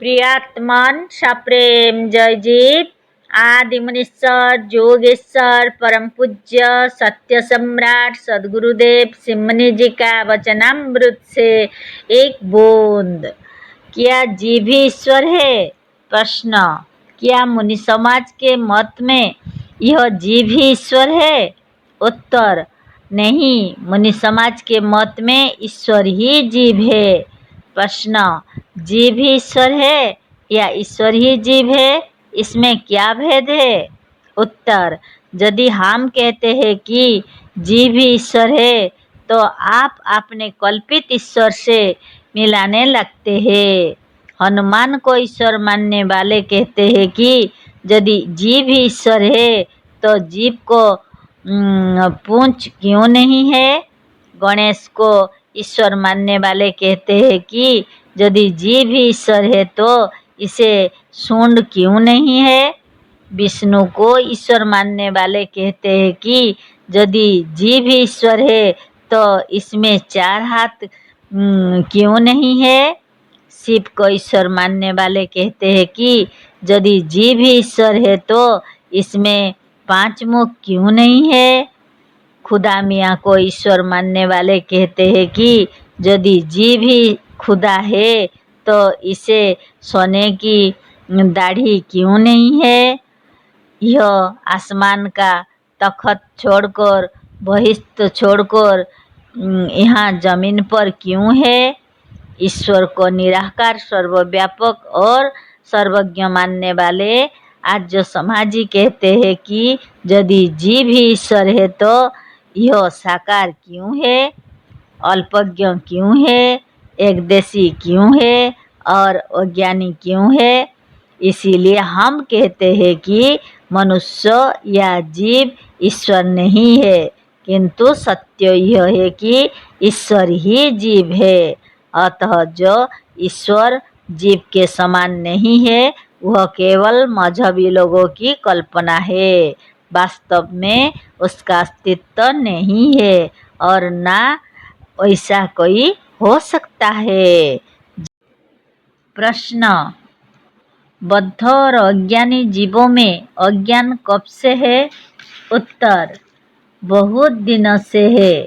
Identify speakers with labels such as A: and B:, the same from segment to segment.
A: प्रियात्मन सप्रेम जयजीत आदि मुनीश्वर योगेश्वर परम पूज्य सत्य सम्राट सदगुरुदेव सिमनी जी का वचनामृत से एक बूंद। क्या जीव ही ईश्वर है? प्रश्न। क्या मुनि समाज के मत में यह जीव ही ईश्वर है? उत्तर। नहीं, मुनि समाज के मत में ईश्वर ही जीव है। प्रश्न। जीव ही ईश्वर है या ईश्वर ही जीव है, इसमें क्या भेद है? उत्तर। यदि हम कहते हैं कि जीव ही ईश्वर है तो आप अपने कल्पित ईश्वर से मिलाने लगते हैं। हनुमान को ईश्वर मानने वाले कहते हैं कि यदि जीव ही ईश्वर है तो जीव को पूंछ क्यों नहीं है? गणेश को ईश्वर मानने वाले कहते हैं कि यदि जीव ही ईश्वर है तो इसे सूंड क्यों नहीं है? विष्णु को ईश्वर मानने वाले कहते हैं कि यदि जीव ही ईश्वर है तो इसमें 4 हाथ क्यों नहीं है? शिव को ईश्वर मानने वाले कहते हैं कि यदि जीव ही ईश्वर है तो इसमें 5 मुख क्यों नहीं है? खुदा मियाँ को ईश्वर मानने वाले कहते हैं कि यदि जीव ही खुदा है तो इसे सोने की दाढ़ी क्यों नहीं है? यह आसमान का तखत छोड़कर, बहिष्ठ छोड़कर यहाँ जमीन पर क्यों है? ईश्वर को निराकार, सर्वव्यापक और सर्वज्ञ मानने वाले आज जो समाजी कहते हैं कि यदि जीव ही ईश्वर है तो यह साकार क्यों है, अल्पज्ञ क्यों है, एकदेशी क्यों है और अज्ञानी क्यों है? इसीलिए हम कहते हैं कि मनुष्य या जीव ईश्वर नहीं है, किंतु सत्य यह है कि ईश्वर ही जीव है। अतः जो ईश्वर जीव के समान नहीं है वह केवल मजहबी लोगों की कल्पना है। वास्तव में उसका अस्तित्व नहीं है और ना ऐसा कोई हो सकता है। प्रश्न। बद्ध और अज्ञानी जीवों में अज्ञान कब से है? उत्तर। बहुत दिनों से है।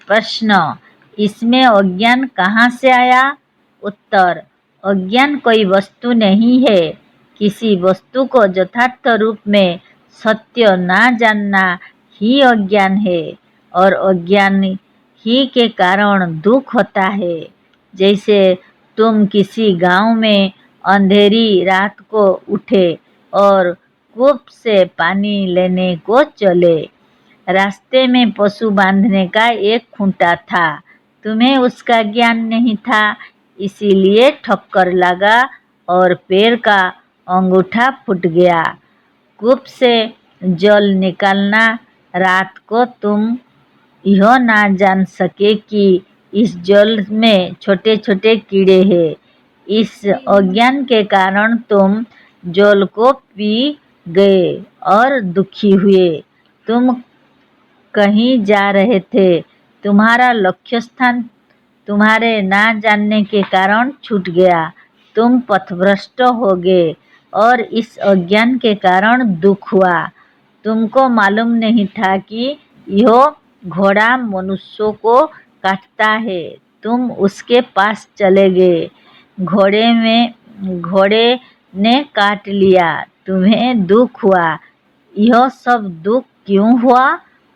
A: प्रश्न। इसमें अज्ञान कहाँ से आया? उत्तर। अज्ञान कोई वस्तु नहीं है। किसी वस्तु को यथार्थ रूप में सत्य ना जानना ही अज्ञान है और अज्ञान ही के कारण दुख होता है। जैसे तुम किसी गांव में अंधेरी रात को उठे और कूप से पानी लेने को चले। रास्ते में पशु बांधने का एक खूंटा था, तुम्हें उसका ज्ञान नहीं था, इसीलिए ठक्कर लगा और पैर का अंगूठा फूट गया। कूप से जल निकालना रात को तुम यह ना जान सके कि इस जल में छोटे छोटे कीड़े हैं। इस अज्ञान के कारण तुम जल को पी गए और दुखी हुए। तुम कहीं जा रहे थे, तुम्हारा लक्ष्य स्थान तुम्हारे ना जानने के कारण छूट गया, तुम पथभ्रष्ट हो गए और इस अज्ञान के कारण दुख हुआ। तुमको मालूम नहीं था कि यह घोड़ा मनुष्यों को काटता है, तुम उसके पास चले गए, घोड़े ने काट लिया, तुम्हें दुख हुआ। यह सब दुख क्यों हुआ?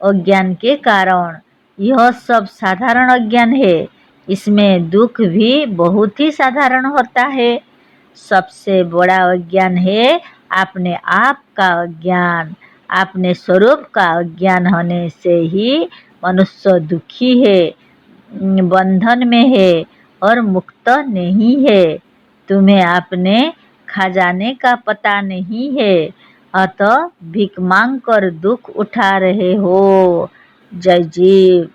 A: अज्ञान के कारण। यह सब साधारण अज्ञान है, इसमें दुख भी बहुत ही साधारण होता है। सबसे बड़ा अज्ञान है अपने आप का अज्ञान। अपने स्वरूप का अज्ञान होने से ही मनुष्य दुखी है, बंधन में है और मुक्त नहीं है। तुम्हें अपने खजाने का पता नहीं है, अतः भीख मांग कर दुख उठा रहे हो। जय जीव।